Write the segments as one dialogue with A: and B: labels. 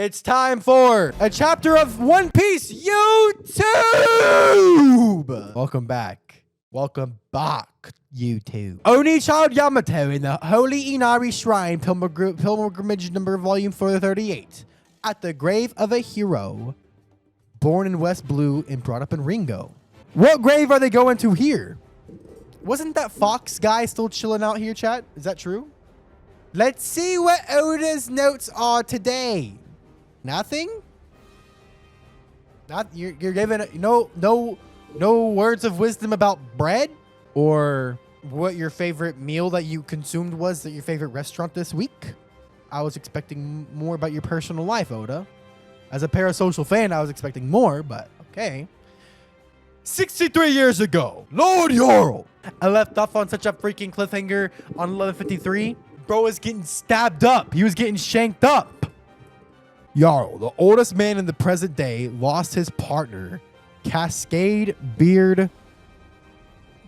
A: It's time for a chapter of One Piece YouTube! Welcome back. Welcome back, YouTube. Oni Child Yamato in the Holy Inari Shrine Pilgrimage number volume 438 at the grave of a hero born in West Blue and brought up in Ringo. What grave are they going to here? Wasn't that Fox guy still chilling out here, chat? Is that true? Let's see what Oda's notes are today. Nothing? You're giving no words of wisdom about bread or what your favorite meal that you consumed was at your favorite restaurant this week? I was expecting more about your personal life, Oda. As a parasocial fan, I was expecting more, but okay. 63 years ago, Lord Harald. I left off on such a freaking cliffhanger on 1153. Bro was getting stabbed up. He was getting shanked up. Jarl, the oldest man in the present day, lost his partner. Cascade Beard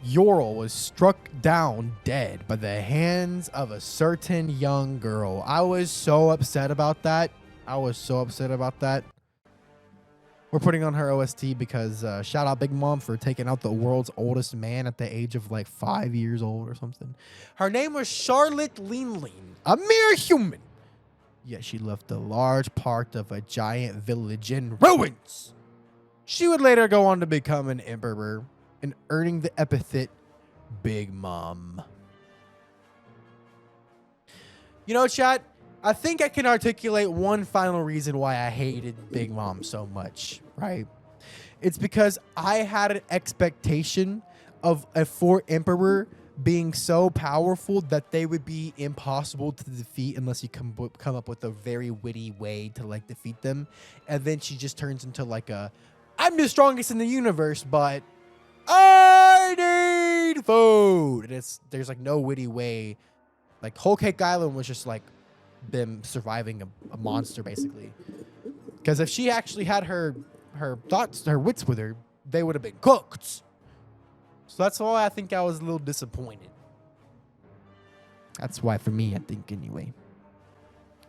A: Jarl was struck down dead by the hands of a certain young girl. I was so upset about that. We're putting on her OST because shout out Big Mom for taking out the world's oldest man at the age of like 5 years old or something. Her name was Charlotte Lean, a mere human. Yet she left a large part of a giant village in ruins. She would later go on to become an emperor and earning the epithet Big Mom. You know, chat, I think I can articulate one final reason why I hated Big Mom so much, right? It's because I had an expectation of a fourth emperor being so powerful that they would be impossible to defeat unless you come up with a very witty way to like defeat them. And then she just turns into like I'm the strongest in the universe, but I need food. And there's like no witty way. Like Whole Cake Island was just like them surviving a monster basically. Because if she actually had her wits with her, they would have been cooked. So that's why I think I was a little disappointed. That's why for me, I think anyway.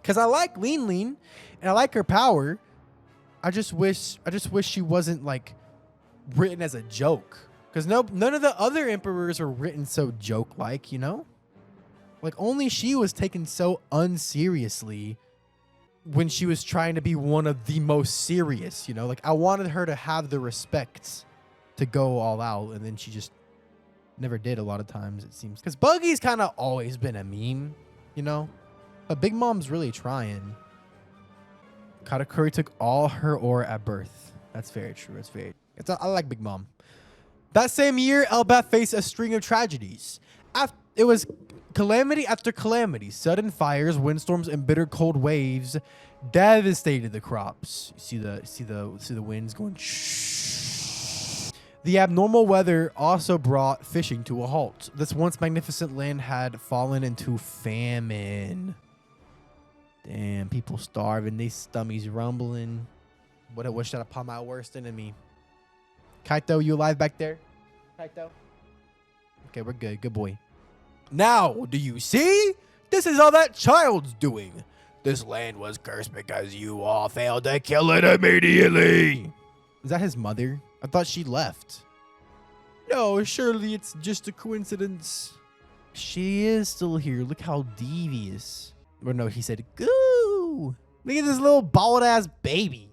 A: Because I like Lean and I like her power. I just wish she wasn't like written as a joke. Because none of the other emperors were written so joke-like, you know? Like only she was taken so unseriously when she was trying to be one of the most serious, you know? Like I wanted her to have the respect to go all out, and then she just never did a lot of times, it seems. Because Buggy's kind of always been a meme, you know? But Big Mom's really trying. Katakuri took all her ore at birth. That's very true. I like Big Mom. That same year, Elbaf faced a string of tragedies. It was calamity after calamity. Sudden fires, windstorms, and bitter cold waves devastated the crops. You see the winds going shh. The abnormal weather also brought fishing to a halt. This once magnificent land had fallen into famine. Damn, people starving, these stomachs rumbling. Would have wished that upon my worst enemy. Kaito, you alive back there? Kaito? Okay, we're good. Good boy. Now, do you see? This is all that child's doing. This land was cursed because you all failed to kill it immediately. Is that his mother? I thought she left. No, surely it's just a coincidence. She is still here. Look how devious. Or no, he said, goo. Look at this little bald-ass baby.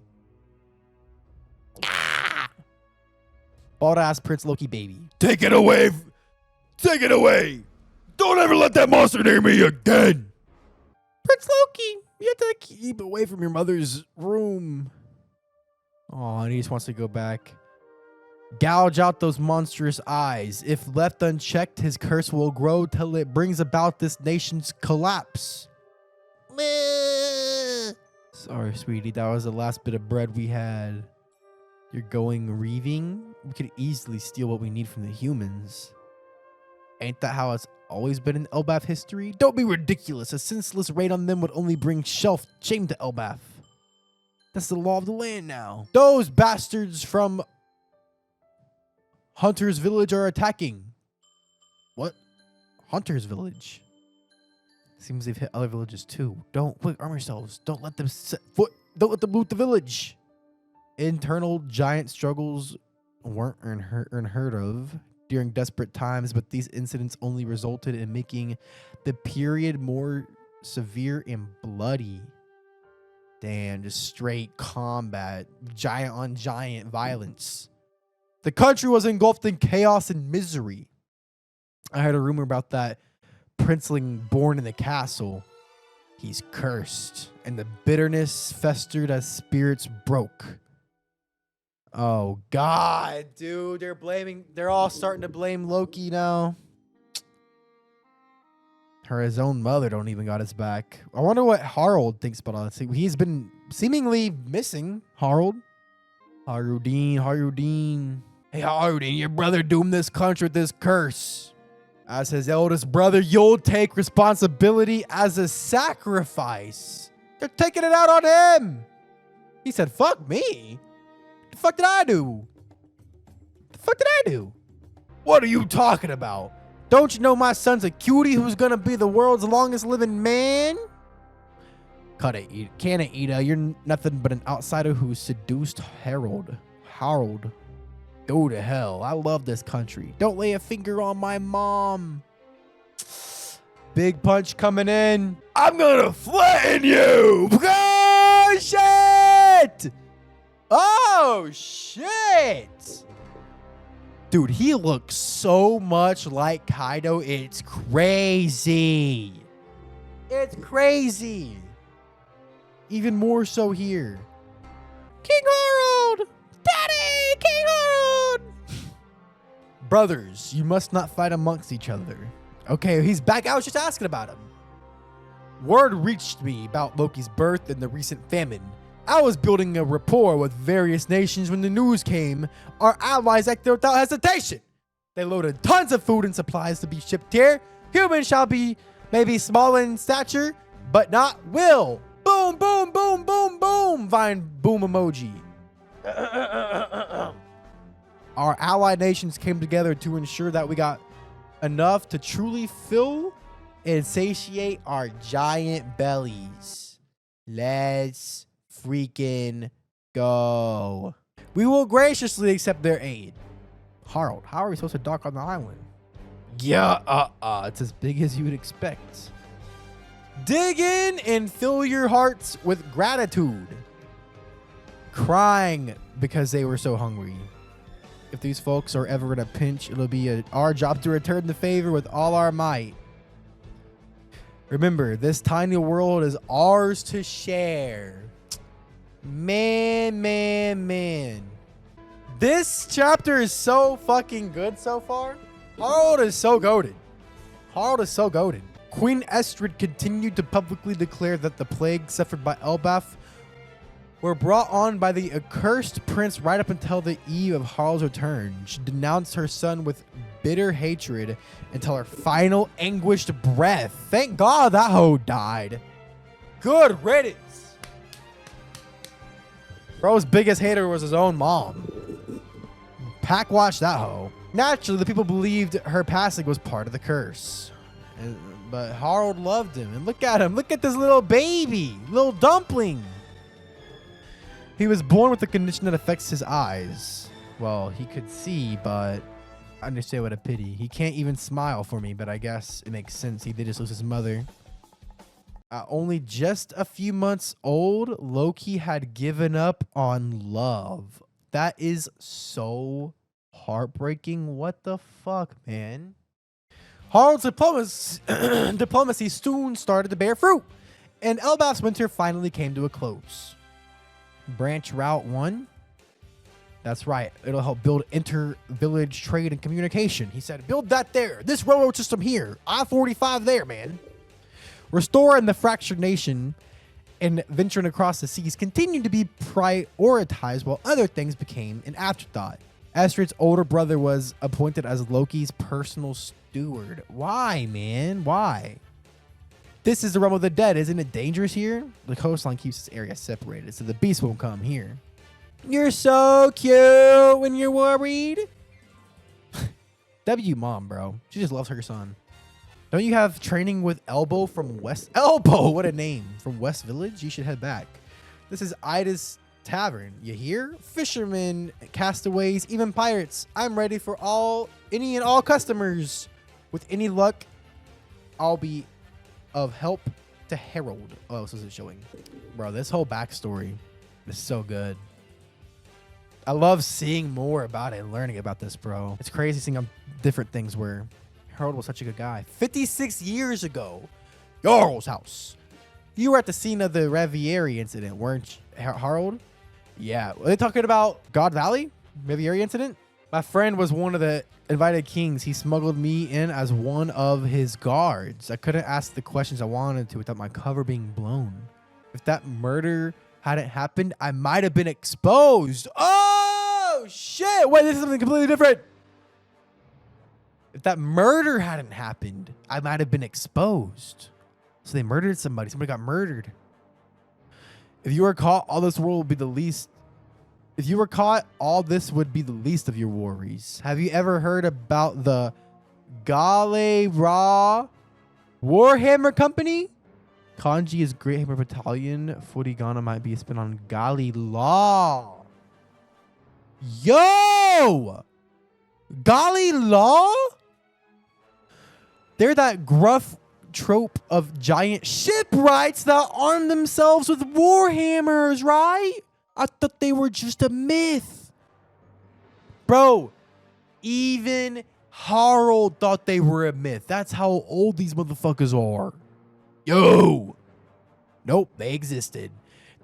A: Ah! Bald-ass Prince Loki baby. Take it away. Take it away. Don't ever let that monster near me again. Prince Loki, you have to keep away from your mother's room. Oh, and he just wants to go back. Gouge out those monstrous eyes. If left unchecked, his curse will grow till it brings about this nation's collapse. Sorry, sweetie. That was the last bit of bread we had. You're going reaving? We could easily steal what we need from the humans. Ain't that how it's always been in Elbaf history? Don't be ridiculous. A senseless raid on them would only bring shame to Elbaf. That's the law of the land now. Those bastards from Hunter's Village are attacking. What? Hunter's Village? Seems they've hit other villages too. Don't arm yourselves. Don't let them set foot Don't let them loot the village. Internal giant struggles weren't unheard of during desperate times, but these incidents only resulted in making the period more severe and bloody. Damn, just straight combat, giant on giant violence. The country was engulfed in chaos and misery. I heard a rumor about that princeling born in the castle. He's cursed, and the bitterness festered as spirits broke. Oh, God, dude. They're all starting to blame Loki now. His own mother don't even got his back. I wonder what Harald thinks about all this. He's been seemingly missing. Harald. Harudin. Hey, Harudin, your brother doomed this country with this curse. As his eldest brother, you'll take responsibility as a sacrifice. They're taking it out on him. He said, fuck me. The fuck did I do? The fuck did I do? What are you talking about? Don't you know my son's a cutie who's gonna be the world's longest living man? Cut it, Canada. You're nothing but an outsider who seduced Harald. Go to hell. I love this country. Don't lay a finger on my mom. Big punch coming in. I'm gonna flatten you. Oh, shit. Oh, shit. Dude, he looks so much like Kaido. It's crazy. It's crazy. Even more so here. King Harald! Daddy! King Harald! Brothers, you must not fight amongst each other. Okay, he's back. I was just asking about him. Word reached me about Loki's birth and the recent famine. I was building a rapport with various nations when the news came. Our allies acted without hesitation. They loaded tons of food and supplies to be shipped here. Humans shall be maybe small in stature, but not will. Boom, boom, boom, boom, boom. Vine boom emoji. Our allied nations came together to ensure that we got enough to truly fill and satiate our giant bellies. Let's freaking go. We will graciously accept their aid. Harald, how are we supposed to dock on the island? Yeah, it's as big as you would expect. Dig in and fill your hearts with gratitude. Crying because they were so hungry. If these folks are ever in a pinch, it'll be our job to return the favor with all our might. Remember, this tiny world is ours to share. Man. This chapter is so fucking good so far. Harald is so goated. Queen Estrid continued to publicly declare that the plague suffered by Elbaf were brought on by the accursed prince right up until the eve of Harald's return. She denounced her son with bitter hatred until her final anguished breath. Thank God that hoe died. Good riddance. Bro's biggest hater was his own mom. Pack watched that hoe. Naturally, the people believed her passing was part of the curse. But Harald loved him. And look at him. Look at this little baby. Little dumpling. He was born with a condition that affects his eyes. Well, he could see, but I understand what a pity. He can't even smile for me, but I guess it makes sense. He did just lose his mother. Only just a few months old, Loki had given up on love. That is so heartbreaking. What the fuck, man? Harald's diplomacy soon started to bear fruit, and Elbaf's winter finally came to a close. Branch Route 1? That's right. It'll help build inter-village trade and communication. He said, build that there. This railroad system here. I-45 there, man. Restoring the fractured nation and venturing across the seas continued to be prioritized while other things became an afterthought. Estrid's older brother was appointed as Loki's personal steward. Why, man? Why? This is the realm of the dead. Isn't it dangerous here? The coastline keeps this area separated, so the beast won't come here. You're so cute when you're worried. W mom, bro. She just loves her son. Don't you have training with Elbow from West... Elbow! What a name. From West Village? You should head back. This is Ida's Tavern. You hear? Fishermen, castaways, even pirates. I'm ready for any and all customers. With any luck, I'll be of help to Harald. Oh, this isn't showing. Bro, this whole backstory is so good. I love seeing more about it and learning about this, bro. It's crazy seeing different things where Harald was such a good guy. 56 years ago, Jarl's house. You were at the scene of the Riviera incident, weren't you, Harald? Yeah. Were they talking about God Valley? Riviera incident? My friend was one of the invited kings. He smuggled me in as one of his guards. I couldn't ask the questions I wanted to without my cover being blown. If that murder hadn't happened, I might have been exposed. Oh, shit. Wait, this is something completely different. If that murder hadn't happened, I might have been exposed. So they murdered somebody. Somebody got murdered. If you were caught, all this world would be the least. If you were caught, all this would be the least of your worries. Have you ever heard about the Gale Ra Warhammer Company? Kanji is Great Hammer Battalion. Furigana might be a spin on Gali Law. Yo! Gali Law? They're that gruff trope of giant shipwrights that arm themselves with warhammers, right? I thought they were just a myth. Bro, even Harald thought they were a myth. That's how old these motherfuckers are. Yo! Nope, they existed.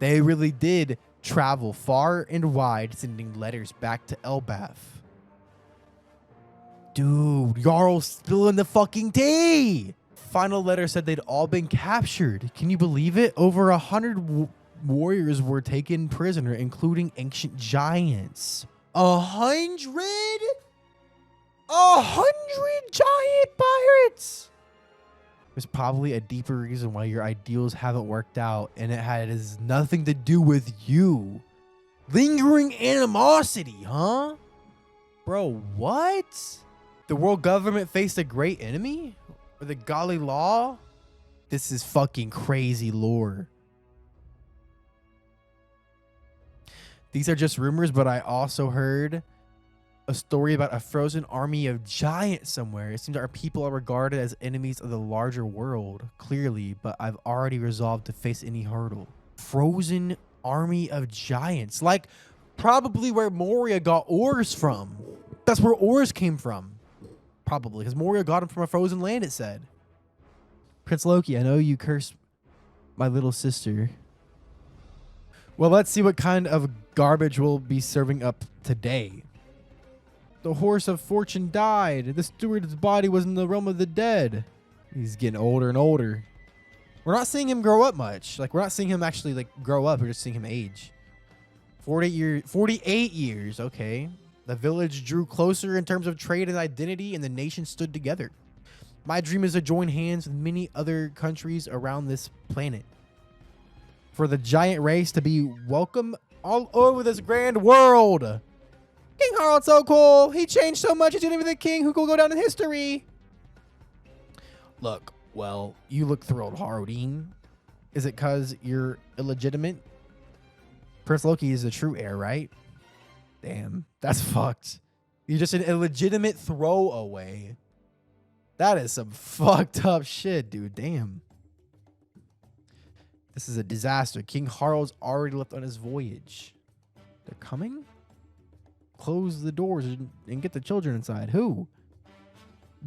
A: They really did travel far and wide, sending letters back to Elbaf. Dude, Jarl's spilling the fucking tea! Final letter said they'd all been captured. Can you believe it? Over 100 warriors were taken prisoner, including ancient giants. 100? 100 giant pirates! There's probably a deeper reason why your ideals haven't worked out, and it has nothing to do with you. Lingering animosity, huh? Bro, what? The world government faced a great enemy? Or the Gali Law? This is fucking crazy lore. These are just rumors, but I also heard a story about a frozen army of giants somewhere. It seems our people are regarded as enemies of the larger world, clearly, but I've already resolved to face any hurdle. Frozen army of giants. Like, probably where Moria got ores from. That's where ores came from. Probably, because Moria got them from a frozen land, it said. Prince Loki, I know you cursed my little sister. Well, let's see what kind of garbage we'll be serving up today. The horse of fortune died. The steward's body was in the realm of the dead. He's getting older and older. We're not seeing him grow up much. Like, we're not seeing him actually, like, grow up. We're just seeing him age. 48 years. Okay. The village drew closer in terms of trade and identity, and the nation stood together. My dream is to join hands with many other countries around this planet. For the giant race to be welcome all over this grand world. King Harald's so cool. He changed so much. He's gonna be the king who will go down in history. Look, well, you look thrilled, Haraldine. Is it because you're illegitimate? Prince Loki is the true heir, right? Damn, that's fucked. You're just an illegitimate throwaway. That is some fucked up shit, dude. Damn. This is a disaster. King Harald's already left on his voyage. They're coming? Close the doors and get the children inside. Who?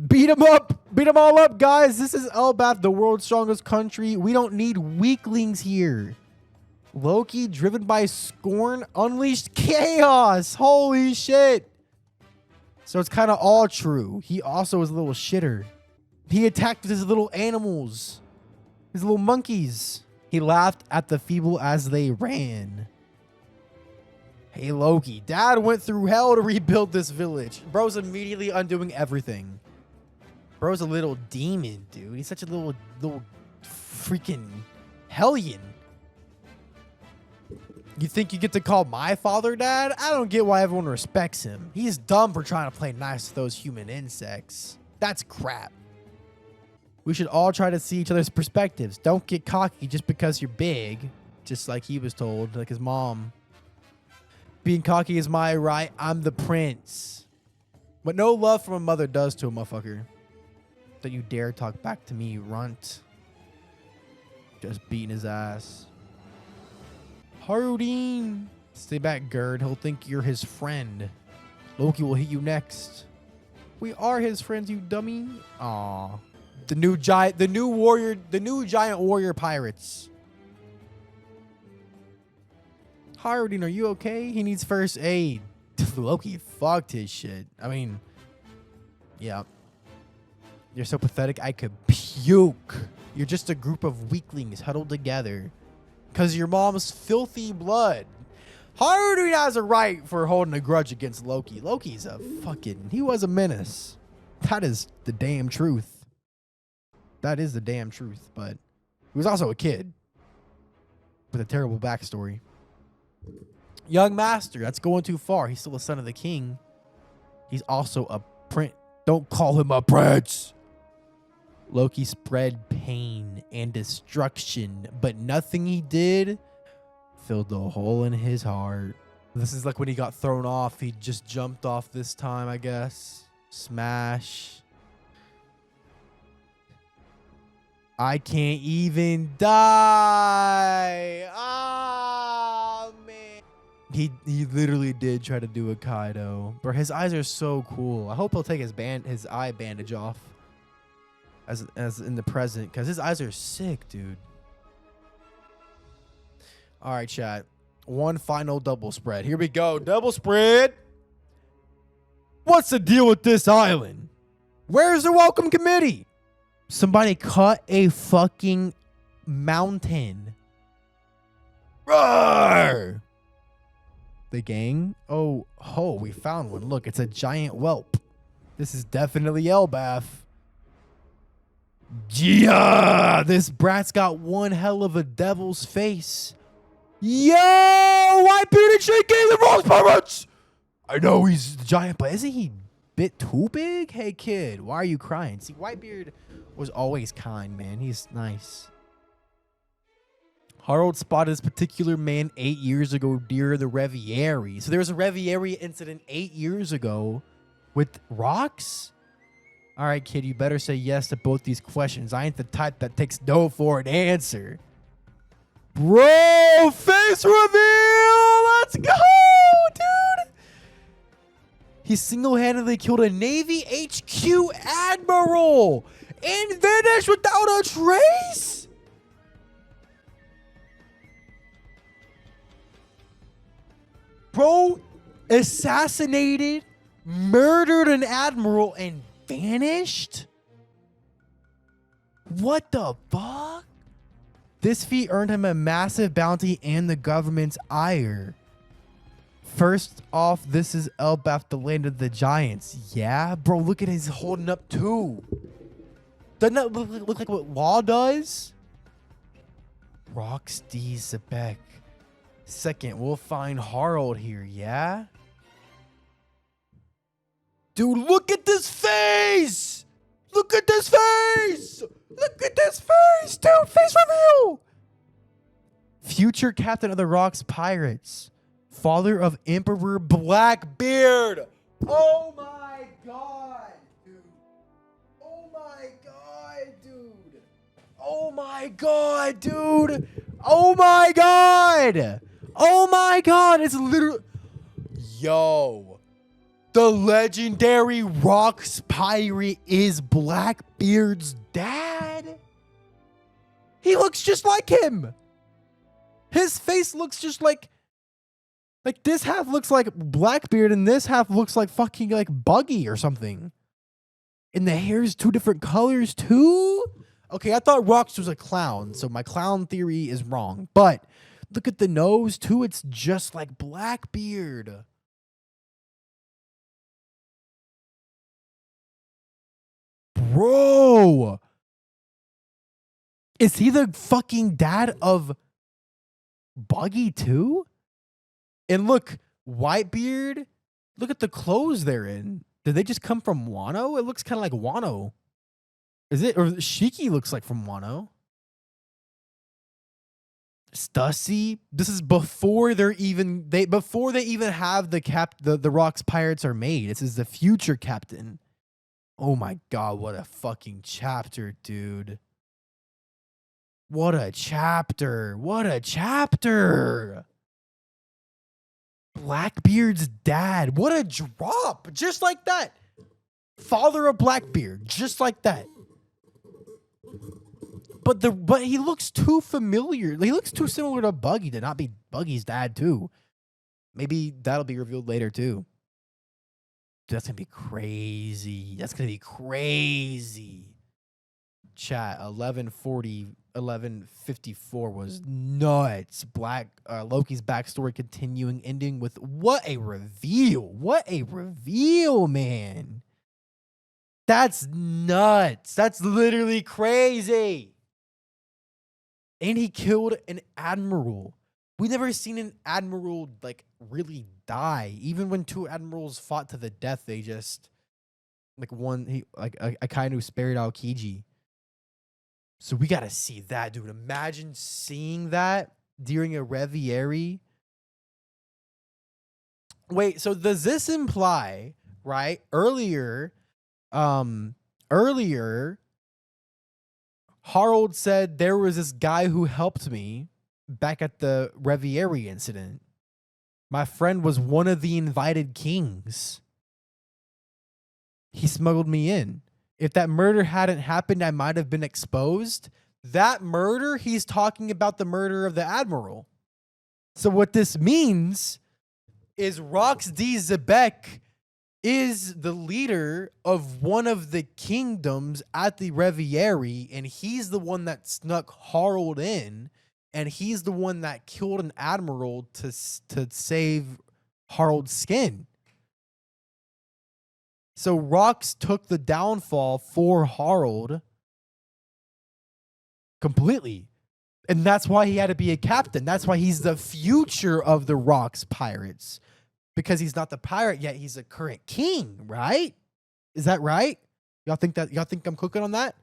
A: Beat them up. Beat them all up, guys. This is Elbaf, the world's strongest country. We don't need weaklings here. Loki, driven by scorn, unleashed chaos. Holy shit. So it's kind of all true. He also was a little shitter. He attacked his little animals. His little monkeys. He laughed at the feeble as they ran. Hey, Loki, Dad went through hell to rebuild this village. Bro's immediately undoing everything. Bro's a little demon, dude. He's such a little freaking hellion. You think you get to call my father Dad? I don't get why everyone respects him. He's dumb for trying to play nice to those human insects. That's crap. We should all try to see each other's perspectives. Don't get cocky just because you're big. just like he was told, like his mom. Being cocky is my right. I'm the prince. What no love from a mother does to a motherfucker. That you dare talk back to me, runt. Just beating his ass. Harald, stay back, Gerd. He'll think you're his friend. Loki will hit you next. We are his friends, you dummy. Aw. The new giant warrior pirates. Harald, are you okay? He needs first aid. Loki fucked his shit. I mean, yeah. You're so pathetic, I could puke. You're just a group of weaklings huddled together. Because your mom's filthy blood. Harald has a right for holding a grudge against Loki. Loki's a fucking... He was a menace. That is the damn truth. That is the damn truth. But he was also a kid. With a terrible backstory. Young master, that's going too far. He's still a son of the king. He's also a prince. Don't call him a prince. Loki spread pain and destruction, but nothing he did filled the hole in his heart. This is like when he got thrown off. He just jumped off this time, I guess. Smash. I can't even die. Ah, man. He literally did try to do a Kaido. But his eyes are so cool. I hope he'll take his eye bandage off. As in the present, because his eyes are sick, dude. All right, chat. One final double spread. Here we go. Double spread. What's the deal with this island? Where's the welcome committee? Somebody cut a fucking mountain. Roar! The gang? Oh, we found one. Look, it's a giant whelp. This is definitely Elbaf. Yeah, this brat's got one hell of a devil's face. Yo, white bearded shit gave the Rose Pirates. I know he's giant, but isn't he a bit too big? Hey, kid, why are you crying? See, Whitebeard was always kind, man. He's nice. Harald spotted this particular man 8 years ago near the Revieri. So there was a Revieri incident 8 years ago with rocks? All right, kid, you better say yes to both these questions. I ain't the type that takes no for an answer. Bro, face reveal! Let's go, dude! He single-handedly killed a Navy HQ admiral and vanished without a trace? Bro assassinated, murdered an admiral, and vanished? What the fuck? This feat earned him a massive bounty and the government's ire. First off, this is Elbaf, the land of the giants. Yeah, bro, look at his holding up too. Doesn't that look like what Law does? Rocks D Xebec. Second, we'll find Harald here, yeah? Dude, look at this face! Look at this face! Look at this face, dude! Face reveal! Future captain of the Rocks Pirates. Father of Emperor Blackbeard. Oh my god, dude. Oh my god, dude. Oh my god, dude. Oh my god. Oh my god. It's literally... Yo. The legendary Rocks Pirate is Blackbeard's dad? He looks just like him. His face looks just like this half looks like Blackbeard and this half looks like fucking like Buggy or something. And the hair's two different colors too? Okay, I thought Rocks was a clown, so my clown theory is wrong. But look at the nose too. It's just like Blackbeard. Bro. Is he the fucking dad of Buggy too? And look, Whitebeard, look at the clothes they're in. Did they just come from Wano? It looks kind of like Wano. Is it? Or Shiki looks like from Wano. Stussy. This is before they even have the Rocks pirates are made. This is the future captain. Oh my god, what a fucking chapter, dude. What a chapter. What a chapter. Blackbeard's dad. What a drop. Just like that. Father of Blackbeard. Just like that. But he looks too familiar. He looks too similar to Buggy to not be Buggy's dad too. Maybe that'll be revealed later too. Dude, that's gonna be crazy. That's gonna be crazy. Chat 1154 was nuts. Loki's backstory continuing, ending with what a reveal. What a reveal, man. That's nuts. That's literally crazy. And he killed an admiral. We never seen an admiral like really die. Even when two admirals fought to the death, they just like one a kind who spared Aokiji. So we gotta see that, dude. Imagine seeing that during a Revieri. Wait, so does this imply, right? Earlier, Harald said there was this guy who helped me back at the Revieri incident. My friend was one of the invited kings. He smuggled me in. If that murder hadn't happened, I might have been exposed. That murder, he's talking about the murder of the admiral. So what this means is Rox D. Xebec is the leader of one of the kingdoms at the Revieri, and he's the one that snuck Harald in, and he's the one that killed an admiral to save Harald's skin. So Rox took the downfall for Harald completely. And that's why he had to be a captain. That's why he's the future of the Rox pirates. Because he's not the pirate yet, he's a current king, right? Is that right? Y'all think I'm cooking on that?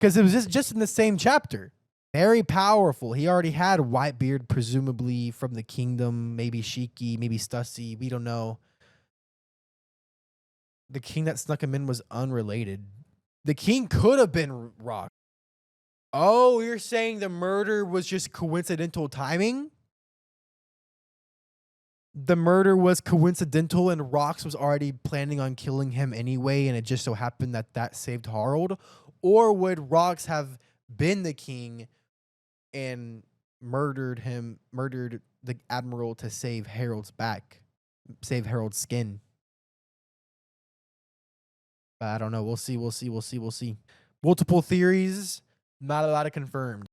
A: Because it was just in the same chapter. Very powerful. He already had Whitebeard, presumably from the kingdom, maybe Shiki, maybe Stussy, we don't know. The king that snuck him in was unrelated. The king could have been Rock. Oh, you're saying the murder was just coincidental timing? The murder was coincidental and Rox was already planning on killing him anyway, and it just so happened that that saved Harald? Or would Rox have been the king and murdered the admiral to save Harald's Harald's skin? I don't know. We'll see. Multiple theories, not a lot of confirmed.